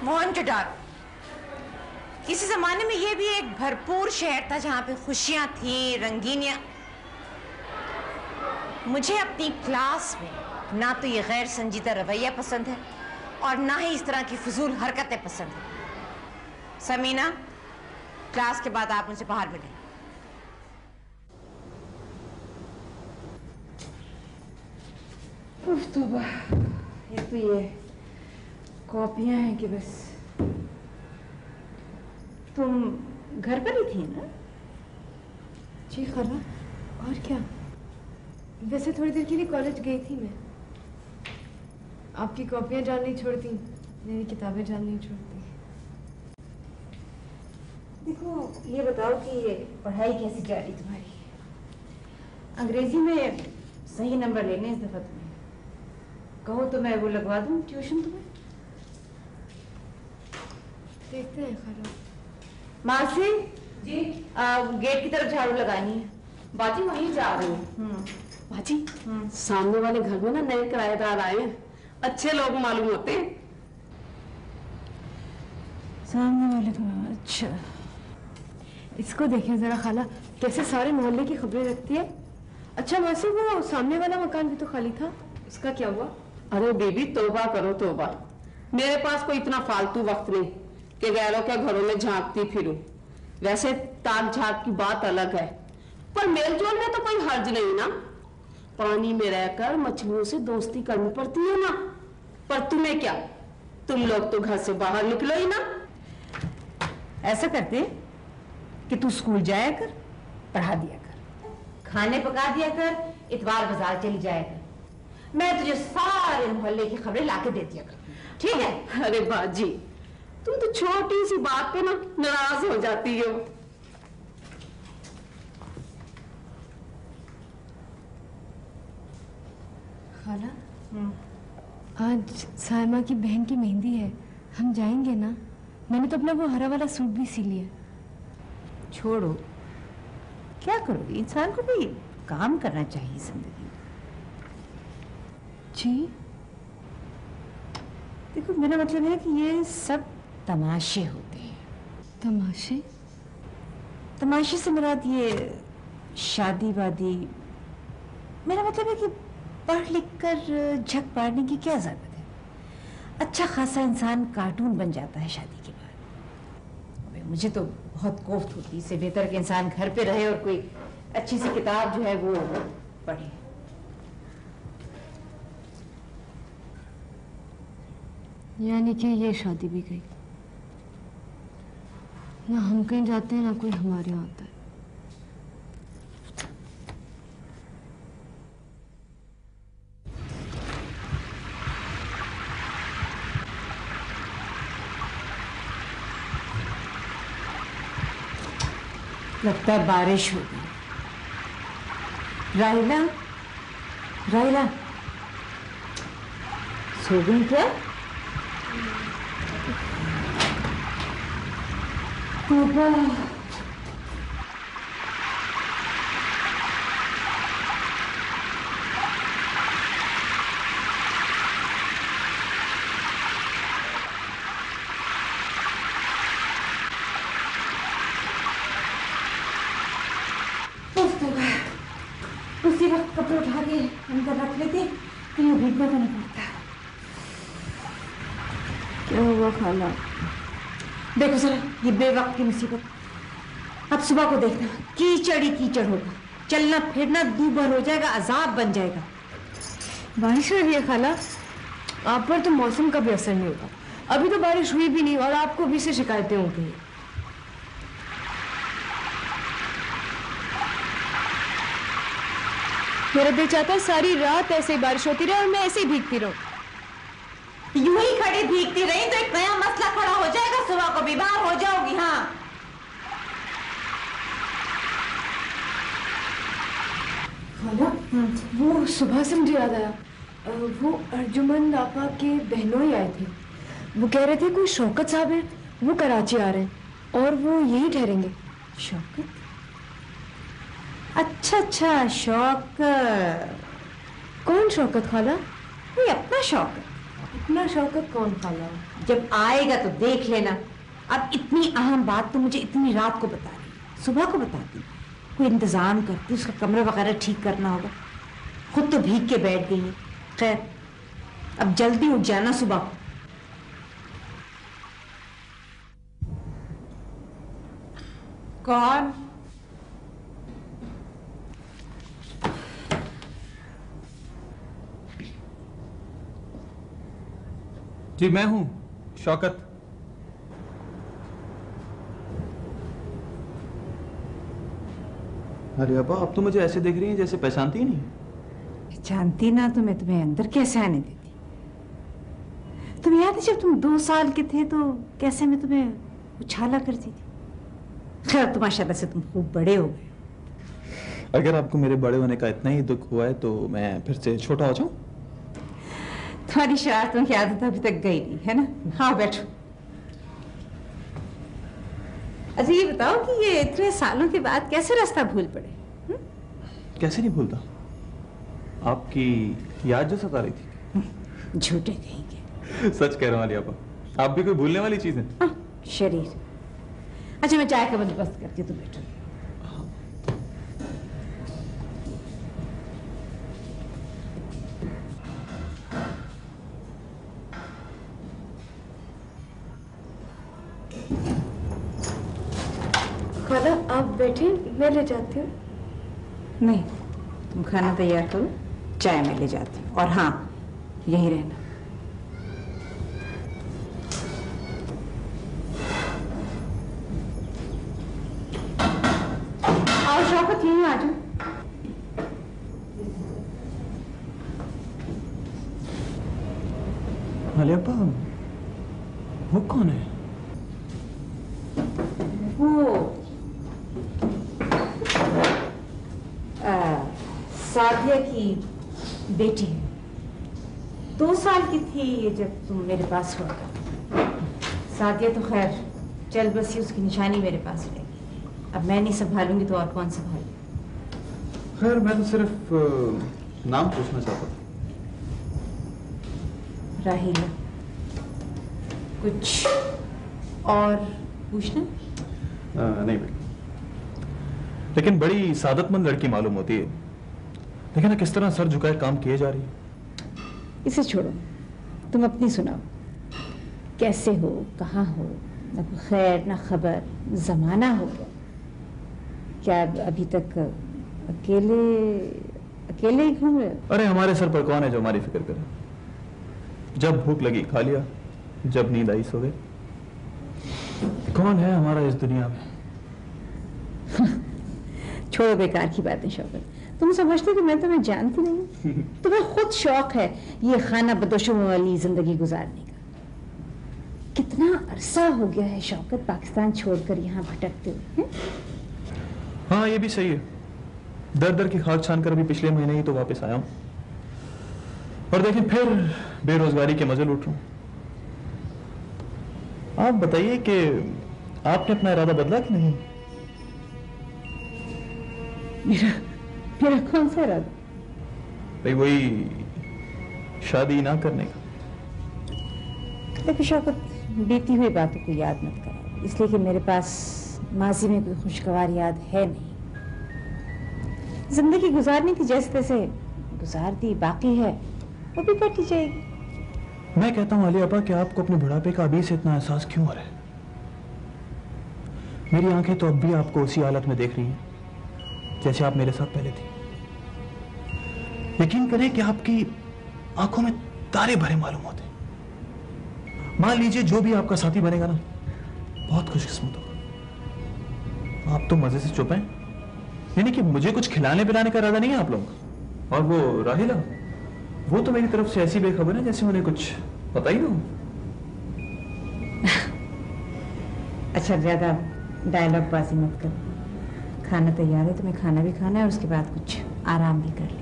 मोहनजोदारो किसी जमाने में ये भी एक भरपूर शहर था जहां पे खुशियां थी, रंगीनियां। मुझे अपनी क्लास में ना तो ये गैर संजीदा रवैया पसंद है और ना ही इस तरह की फजूल हरकतें पसंद है। समीना, क्लास के बाद आप मुझसे बाहर मिलें। तौबा, एक तो ये कॉपियां हैं कि बस। तुम घर पर ही थी ना? जी खाला, और क्या। वैसे थोड़ी देर के लिए कॉलेज गई थी मैं। आपकी कॉपियां जान नहीं छोड़ती, मेरी किताबें जान नहीं छोड़ती। देखो, ये बताओ कि ये पढ़ाई कैसी जा रही तुम्हारी? अंग्रेजी में सही नंबर लेने इस दफा तुम्हें। कहो तो मैं वो लगवा दूं ट्यूशन तुम्हें। देखते हैं खाला। मासी जी गेट की तरफ झाड़ू लगानी है। बाजी वहीं जा रही हूँ। बाजी सामने वाले घर में ना नए किराएदार आए हैं, अच्छे लोग मालूम होते हैं। सामने वाले को? अच्छा, इसको देखिए जरा खाला, कैसे सारे मोहल्ले की खबरें रखती है। अच्छा मासी, वो सामने वाला मकान भी तो खाली था, उसका क्या हुआ? अरे बेबी तौबा करो तौबा, मेरे पास कोई इतना फालतू वक्त नहीं कि गैरों के घरों में झांकती फिरूं। वैसे ताक झाक की बात अलग है, पर मेलजोल में तो कोई हर्ज नहीं ना। पानी में रहकर मछलियों से दोस्ती करनी पड़ती है ना। पर तुम्हें क्या, तुम लोग तो घर से बाहर निकलो ही ना। ऐसा करते कि तू स्कूल जाया कर, पढ़ा दिया कर, खाने पका दिया कर, इतवार बाजार चली जाया कर। मैं तुझे सारे मोहल्ले की खबरें लाके दे दिया कर, ठीक है? अरे बाजी, तुम तो छोटी सी बात पे ना नाराज हो जाती हो। खाला, आज सायमा की बहन की मेहंदी है, हम जाएंगे ना? मैंने तो अपना वो हरा वाला सूट भी सी लिया। छोड़ो, क्या करोगे? इंसान को भी काम करना चाहिए जिंदगी में। जी देखो, मेरा मतलब है कि ये सब तमाशे होते हैं। तमाशे? तमाशे से मुराद ये शादी वादी। मेरा मतलब है कि पढ़ लिख कर झक मारने की क्या जरूरत है? अच्छा खासा इंसान कार्टून बन जाता है शादी के बाद। मुझे तो बहुत कोफ्त होती है। इससे बेहतर कि इंसान घर पे रहे और कोई अच्छी सी किताब जो है वो पढ़े। यानी कि ये शादी भी गई ना। हम कहीं जाते हैं ना कोई हमारे यहाँ आता है। लगता है बारिश होगी। राहिला, राहिला, सो गई क्या? तौबा। उसी वक्त कपड़े उठा के अंदर रख लेते, कहीं भीगना तो नहीं पड़ता। क्या हुआ खाला? देखो जरा ये बेवक्त की मुसीबत। अब सुबह को देखना कीचड़ ही कीचड़ होगा, चलना फिरना दूभर हो जाएगा, अजाब बन जाएगा। बारिश हो रही है खाला, आप पर तो मौसम का भी असर नहीं होगा। अभी तो बारिश हुई भी नहीं और आपको भी से शिकायतें हो गई। मेरा दिल चाहता है सारी रात ऐसे ही बारिश होती रहे और मैं ऐसे ही भीगती रहूं। यूं ही खड़ी भीगती रही तो एक नया मसला खड़ा हो जाएगा, सुबह को बीमार हो जाओगी। हाँ, खाला, वो सुबह से मुझे याद आया, वो अर्जुमंद आपा के बहनों ही आए थे। वो कह रहे थे कोई शौकत साहब है, वो कराची आ रहे हैं और वो यहीं ठहरेंगे। शौकत? अच्छा अच्छा, शौकत। कौन शौकत खाला? कोई अपना शौकत? अपना शौकत कौन खाला? जब आएगा तो देख लेना। अब इतनी अहम बात तो मुझे इतनी रात को बता दी, सुबह को बताती, कोई इंतजाम करती, उसका कमरा वगैरह ठीक करना होगा। खुद तो भीग के बैठ गई है। खैर अब जल्दी उठ जाना सुबह को। कौन? जी मैं हूं, शौकत। अरे अब्बा, आप तो मुझे ऐसे देख रही हैं जैसे पहचानती ही नहीं। जानती ना तो मैं तुम्हें अंदर कैसे आने देती? तुम्हें याद है जब तुम 2 साल के थे तो कैसे मैं तुम्हें उछाला करती थी? खैर तो माशाल्लाह से तुम खूब बड़े हो गए। अगर आपको मेरे बड़े होने का इतना ही दुख हुआ है तो मैं फिर से छोटा हो जाऊं? तुम्हारी शरारतों की आदत अभी तक गई नहीं है ना? हाँ बैठो। अच्छा ये बताओ कि ये इतने सालों के बाद कैसे रास्ता भूल पड़े? कैसे नहीं भूलता, आपकी याद जो सता रही थी। झूठे कहेंगे। सच कह रहा हूं अली आपा, आप भी कोई भूलने वाली चीज है? शरीर। अच्छा मैं चाय का बंदोबस्त करती हूँ, तुम बैठो। खाला आप बैठे, मैं ले जाती हूँ। नहीं, तुम खाना तैयार करो, चाय मैं ले जाती हूँ। और हाँ, यहीं रहना। आओ शौकत, यहीं आ जाओ। अली आपा, वो कौन है? वो सादिया की बेटी है। 2 साल की थी ये जब तुम मेरे पास हुआ करती। सादिया तो खैर चल बसी, उसकी निशानी मेरे पास रहेगी। अब मैं नहीं संभालूंगी तो और कौन संभालेगा? खैर मैं तो सिर्फ नाम पूछना चाहता था। राहिला। कुछ और पूछना? नहीं बेटी, लेकिन बड़ी सादतमंद लड़की मालूम होती है। लेकिन ना किस तरह सर झुकाए काम किए जा रही है। इसे छोड़ो, तुम अपनी सुनाओ। कैसे हो, कहाँ हो? न खैर न खबर, जमाना हो गया। क्या अभी तक अकेले अकेले ही घूम रहे हो? अरे हमारे सर पर कौन है जो हमारी फिक्र करे? जब भूख लगी खा लिया, जब नींद आई सो गए। कौन है हमारा इस दुनिया में? छोड़ो बेकार की बातें शौकत। तुम समझते हो कि मैं तुम्हें जानती नहीं? तुम्हें खुद शौक है ये खाना बदोशों वाली जिंदगी गुजारने का। कितना अरसा हो गया है शौकत पाकिस्तान छोड़कर यहाँ भटकते हुए। हाँ ये भी सही है। दर दर की खाक छान कर अभी पिछले महीने ही तो वापस आया हूँ, और देखिए फिर बेरोजगारी के मजे लूट रहा हूँ। आप बताइए कि आपने अपना इरादा बदला कि नहीं? मेरा कौन सा इरादा? भाई वही शादी ना करने का। देखो शौकत, बीती हुई बातों को याद मत करो, इसलिए कि मेरे पास माजी में कोई खुशगवार याद है नहीं। जिंदगी गुजारने की जैसे तैसे गुजार दी, बाकी है वो भी कटी जाएगी। मैं कहता हूँ अली अपा कि आपको अपने बुढ़ापे का अभी से इतना एहसास क्यों हो रहा है? मेरी आंखें तो अब भी आपको उसी हालत में देख रही हैं जैसे आप मेरे साथ पहले थी। यकीन करें कि आपकी आंखों में तारे भरे मालूम होते। मान लीजिए जो भी आपका साथी बनेगा ना, बहुत खुशकिस्मत होगा। आप तो मजे से चुप हैं, यानी कि मुझे कुछ खिलाने पिलाने का इरादा नहीं है आप लोगों का। और वो राहिला, वो तो मेरी तरफ से ऐसी बेखबर है जैसे उन्हें कुछ पता ही ना हो। अच्छा ज्यादा डायलॉग बाजी मत करो। खाना तैयार है, तुम्हें खाना भी खाना है और उसके बाद कुछ आराम भी कर लेना।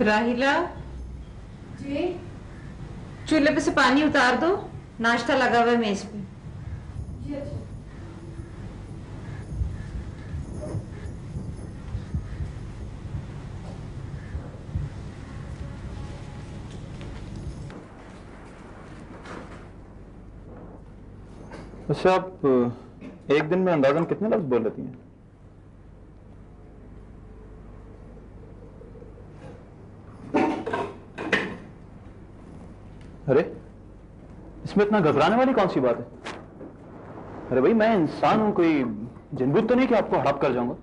राहिला जी चूल्हे पे से पानी उतार दो, नाश्ता लगा हुआ है मेज पे। जी अच्छा। वैसे आप एक दिन में अंदाजन कितने लफ्ज बोल लेती हैं? अरे इसमें इतना घबराने वाली कौन सी बात है? अरे भाई मैं इंसान हूं, कोई जिनबुत तो नहीं कि आपको हड़प कर जाऊंगा।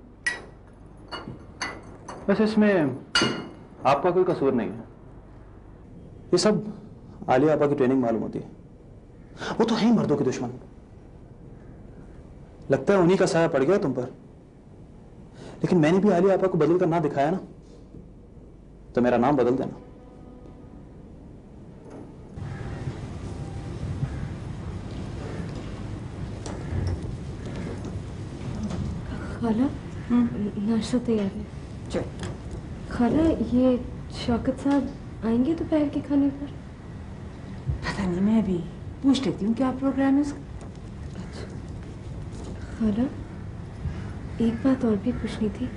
वैसे इसमें आपका कोई कसूर नहीं है। ये सब आलिया आपा की ट्रेनिंग मालूम होती है। वो तो है ही मर्दों के दुश्मन। लगता है उन्हीं का साया पड़ गया तुम पर। लेकिन मैंने भी आलिया आपा को बदल कर ना दिखाया ना, तो मेरा नाम बदल देना। खाला नाश्ता तैयार है। चल। खाला ये शौकत साहब आएंगे दोपहर के खाने पर? पता नहीं, मैं भी पूछ लेती हूँ क्या प्रोग्राम है उसका। खाला एक बात और भी पूछनी थी,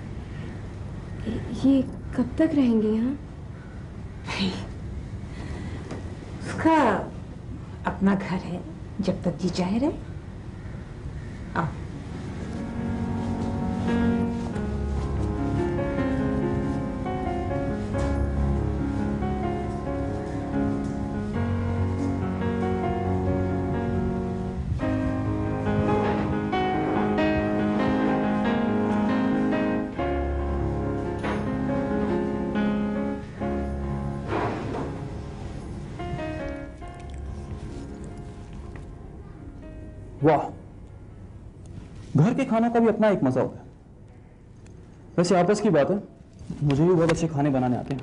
ये कब तक रहेंगे यहाँ? उसका अपना घर है, जब तक जी चाहे रहे। आओ। वाह, घर के खानों का भी अपना एक मजा होता है। वैसे आपस की बात है, मुझे भी बहुत अच्छे खाने बनाने आते हैं।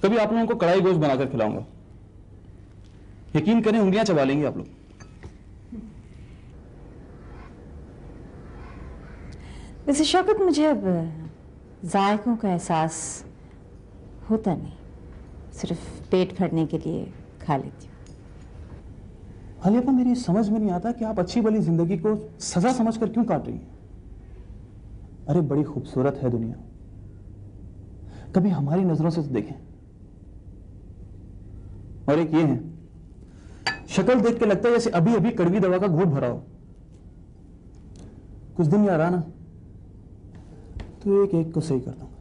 कभी आप लोगों को कढ़ाई गोश्त बनाकर खिलाऊंगा, यकीन करें उंगलियां चबा लेंगे आप लोग। वैसे शौकत, मुझे अब जायकों का एहसास होता नहीं, सिर्फ पेट भरने के लिए खा लेती हूँ। हालिया, मेरी समझ में नहीं आता कि आप अच्छी भली जिंदगी को सजा समझकर क्यों काट रही हैं। अरे बड़ी खूबसूरत है दुनिया, कभी हमारी नजरों से तो देखें। और एक ये है, शक्ल देख के लगता है जैसे अभी अभी कड़वी दवा का घूंट भरा हो। कुछ दिन याद आना तो एक एक को सही कर दूंगा।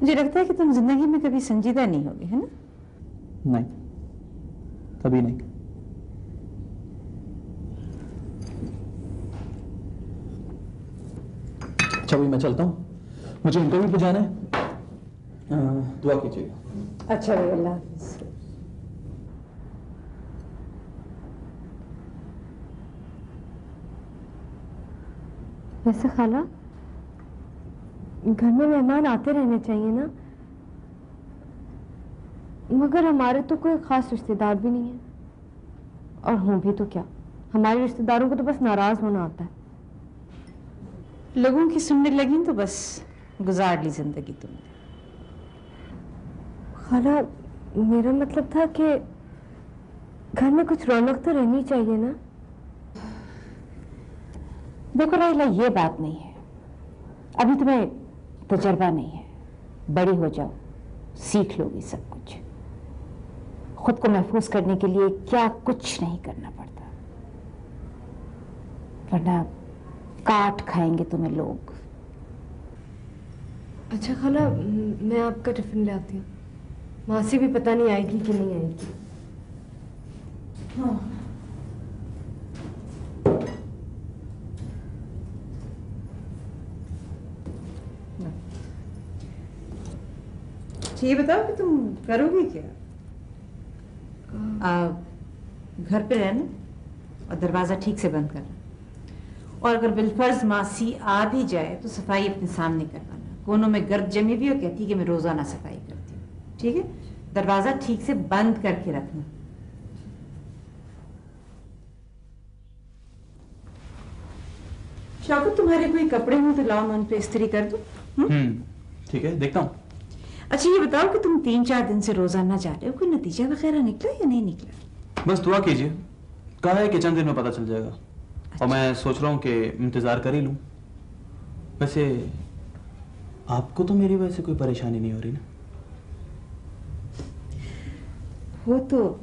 मुझे लगता है कि तुम जिंदगी में कभी संजीदा नहीं होगे, है ना? नहीं, कभी नहीं। अच्छा भाई, मैं चलता हूं, मुझे इंटरव्यू पे जाना है। दुआ कीजिएगा। अच्छा भाई, अल्लाह हाफिज़। वैसे खाला, घर में मेहमान आते रहने चाहिए ना, मगर हमारे तो कोई खास रिश्तेदार भी नहीं है, और हों भी तो क्या, हमारे रिश्तेदारों को तो बस नाराज होना आता है। लोगों की सुनने लगी तो बस गुजार ली जिंदगी तुमने। खाला, मेरा मतलब था कि घर में कुछ रौनक तो रहनी चाहिए ना। देखो राइला, ये बात नहीं है, अभी तुम्हें तजर्बा नहीं है। बड़ी हो जाओ, सीख लोगी सब कुछ। खुद को महफूज करने के लिए क्या कुछ नहीं करना पड़ता, वरना काट खाएंगे तुम्हें लोग। अच्छा खाला, मैं आपका टिफिन ले आती हूँ। मासी भी पता नहीं आएगी कि नहीं आएगी। ये बताओ कि तुम करोगी क्या? घर पे रहना और दरवाजा ठीक से बंद करना, और अगर बिलफर्ज मासी आ भी जाए तो सफाई अपने सामने करवाना। कोनों में गर्द जमी भी और कहती कि मैं रोजाना सफाई करती हूँ, ठीक है? दरवाजा ठीक से बंद करके रखना। शौकत, तुम्हारे कोई कपड़े हो तो लाओ, मैं उन पे इस्त्री कर दूं। ठीक है, देखता हूँ। अच्छा ये बताओ कि तुम 3-4 दिन से रोजाना जा रहे हो, कोई नतीजा वगैरह निकला या नहीं निकला? बस दुआ कीजिए, कहा है कि चंद दिन में पता चल जाएगा। और मैं सोच रहा हूँ कि इंतजार कर ही लूँ। वैसे आपको तो मेरी वजह से कोई परेशानी नहीं हो रही ना? हो तो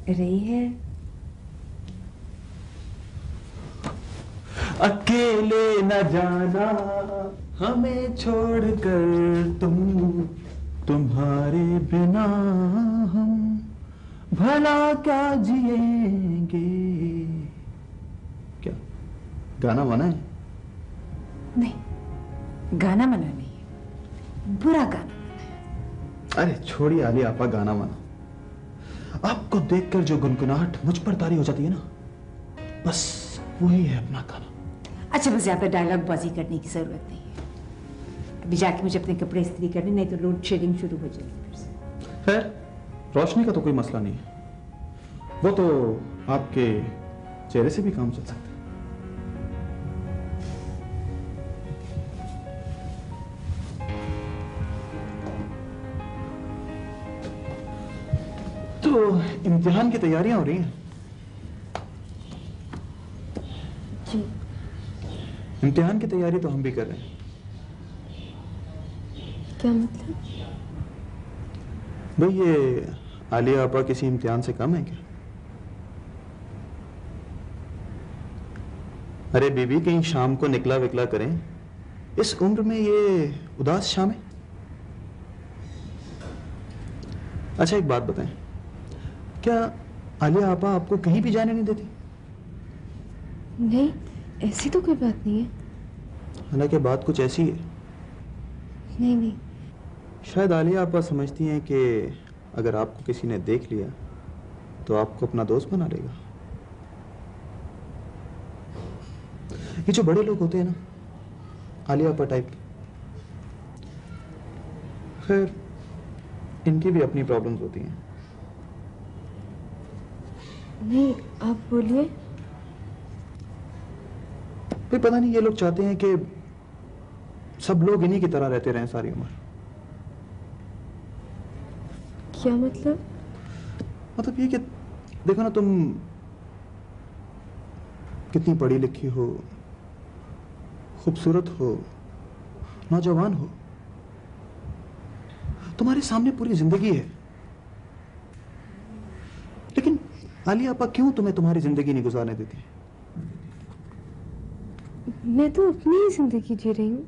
रही है, अकेले न जाना हमें छोड़कर तुम, तुम्हारे बिना हम भला क्या जिएंगे। क्या गाना वाना है? नहीं, गाना मना नहीं है, बुरा गाना मना है। अरे छोड़िए आलिया आपा गाना वाना। आपको देखकर जो गुनगुनाहट मुझ पर तारी हो जाती है ना, बस वही है अपना गाना। अच्छा, बस ज्यादा डायलॉग बाजी करने की जरूरत नहीं है। अभी जाके मुझे अपने कपड़े इस्त्री करने, नहीं तो लोड शेडिंग शुरू हो जाएगी फिर से। खैर, रोशनी का तो कोई मसला नहीं है, वो तो आपके चेहरे से भी काम चल सकता है। तो इम्तिहान की तैयारियां हो रही हैं? जी। इम्तिहान की तैयारी तो हम भी कर रहे हैं। क्या मतलब? भाई ये आलिया आपा किसी इम्तिहान से कम है क्या? अरे बीबी, कहीं शाम को निकला विकला करें, इस उम्र में ये उदास शाम है। अच्छा एक बात बताएं, क्या आलिया आपा आपको कहीं भी जाने नहीं देती? नहीं, ऐसी तो कोई बात नहीं है। हालांकि बात कुछ ऐसी है। नहीं नहीं। शायद आलिया आपा समझती हैं कि अगर आपको किसी ने देख लिया तो आपको अपना दोस्त बना लेगा। ये जो बड़े लोग होते हैं ना, आलिया आपा टाइप के, खैर इनकी भी अपनी प्रॉब्लम्स होती हैं। नहीं, आप बोलिए। भाई पता नहीं ये लोग चाहते हैं कि सब लोग इन्हीं की तरह रहते रहें सारी उम्र। क्या मतलब? मतलब ये कि देखो ना, तुम कितनी पढ़ी लिखी हो, खूबसूरत हो, नौजवान हो, तुम्हारे सामने पूरी जिंदगी है, लेकिन आलिया आपा क्यों तुम्हें तुम्हारी जिंदगी नहीं गुजारने देती? मैं तो अपनी ही जिंदगी जी रही हूँ।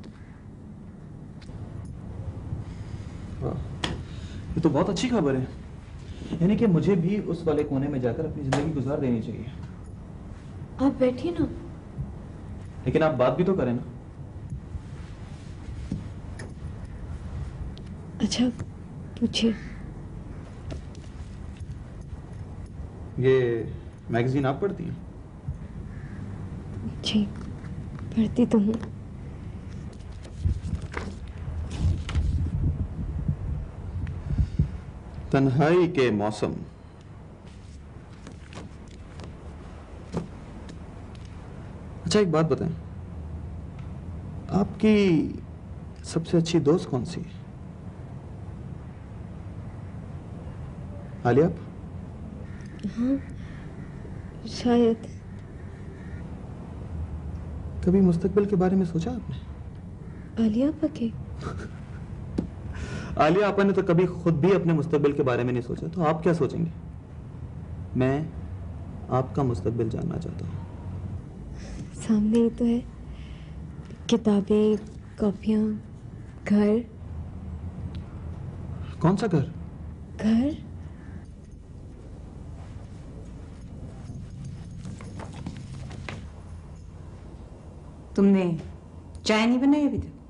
ये तो बहुत अच्छी खबर है, यानी कि मुझे भी उस वाले कोने में जाकर अपनी जिंदगी गुजार देनी चाहिए। आप बैठिए ना। लेकिन आप बात भी तो करें ना। अच्छा, पूछिए। ये मैगजीन आप पढ़ती हैं? जी, पढ़ती तो हूँ। तन्हाई के मौसम। अच्छा एक बात बताएं, आपकी सबसे अच्छी दोस्त कौन सी है? आलिया? हाँ, शायद। कभी मुस्तकबिल के बारे में सोचा आपने? आलिया पके? आलिया आपा ने तो कभी खुद भी अपने मुस्तकबिल के बारे में नहीं सोचा, तो आप क्या सोचेंगे? मैं आपका मुस्तकबिल जानना चाहता हूँ। सामने ही तो है, किताबें, कॉपियाँ, घर। कौन सा घर? घर। तुमने चाय नहीं बनाई अभी तक?